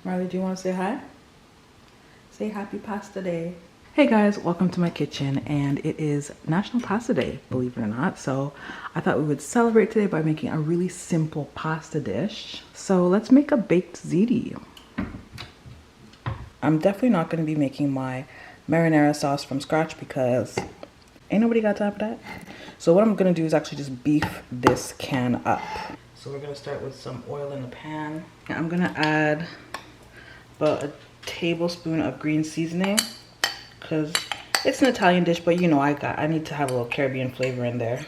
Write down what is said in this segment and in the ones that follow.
Marley, do you want to say hi? Say happy pasta day. Hey guys, welcome to my kitchen, and it is National Pasta Day, believe it or not. So I thought we would celebrate today by making a really simple pasta dish. So let's make a baked ziti. I'm definitely not going to be making my marinara sauce from scratch because ain't nobody got time for that. So what I'm going to do is actually just beef this can up. So we're going to start with some oil in the pan. I'm going to add about a tablespoon of green seasoning because it's an Italian dish, but you know I need to have a little Caribbean flavor in there.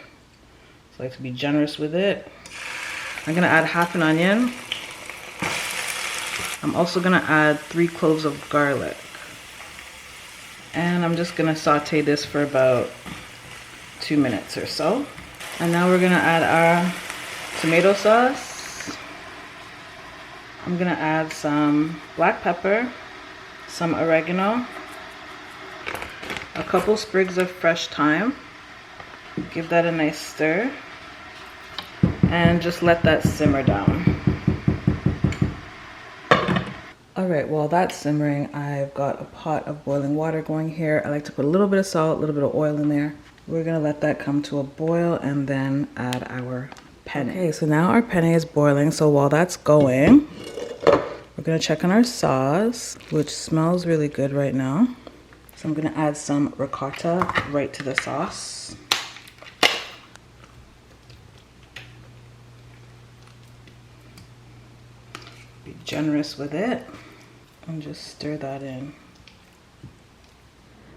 So I like to be generous with it. I'm gonna add half an onion. I'm also gonna add 3 cloves of garlic. And I'm just gonna saute this for about 2 minutes or so. And now we're gonna add our tomato sauce. I'm gonna add some black pepper, some oregano, a couple sprigs of fresh thyme. Give that a nice stir and just let that simmer down. All right, while that's simmering, I've got a pot of boiling water going here. I like to put a little bit of salt, a little bit of oil in there. We're gonna let that come to a boil and then add our penne. Okay, so now our penne is boiling. So while that's going, we're gonna check on our sauce, which smells really good right now. So I'm gonna add some ricotta right to the sauce. Be generous with it and just stir that in.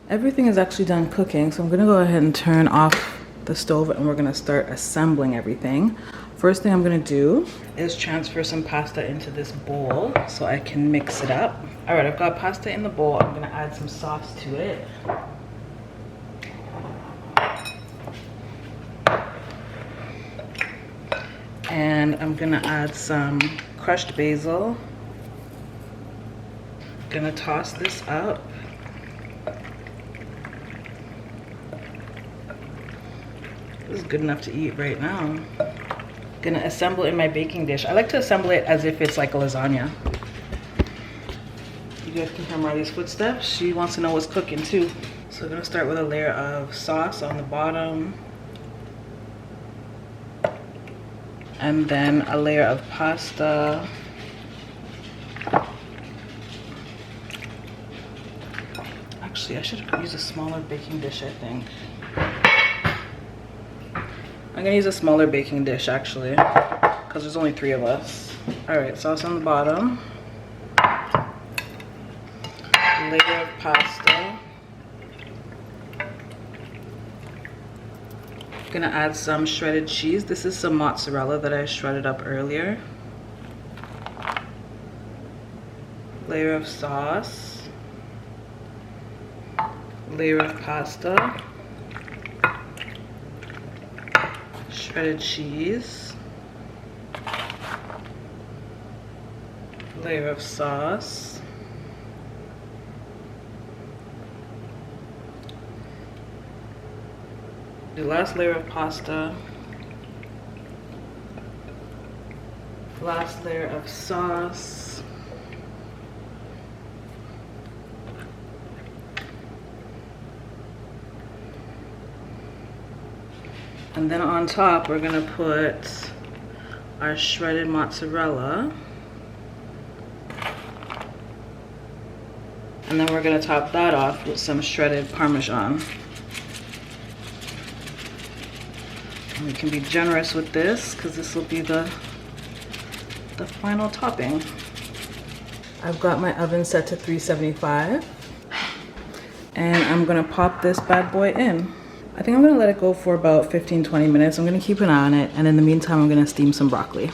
Everything is actually done cooking, so I'm gonna go ahead and turn off the stove and we're gonna start assembling everything. First thing I'm gonna do is transfer some pasta into this bowl so I can mix it up. All right, I've got pasta in the bowl. I'm gonna add some sauce to it. And I'm gonna add some crushed basil. Gonna toss this up. This is good enough to eat right now. Gonna assemble in my baking dish. I like to assemble it as if it's like a lasagna. You guys can hear Marley's footsteps. She wants to know what's cooking too. So I'm gonna start with a layer of sauce on the bottom. And then a layer of pasta. Actually, I should use a smaller baking dish, I think. I'm gonna use a smaller baking dish actually, because there's only 3 of us. All right, sauce on the bottom. Layer of pasta. Gonna add some shredded cheese. This is some mozzarella that I shredded up earlier. Layer of sauce. Layer of pasta. Shredded cheese. Layer of sauce. The last layer of pasta. Last layer of sauce. And then on top, we're gonna put our shredded mozzarella. And then we're gonna top that off with some shredded Parmesan. And we can be generous with this because this will be the final topping. I've got my oven set to 375. And I'm gonna pop this bad boy in. I think I'm gonna let it go for about 15-20 minutes. I'm gonna keep an eye on it, and in the meantime, I'm gonna steam some broccoli.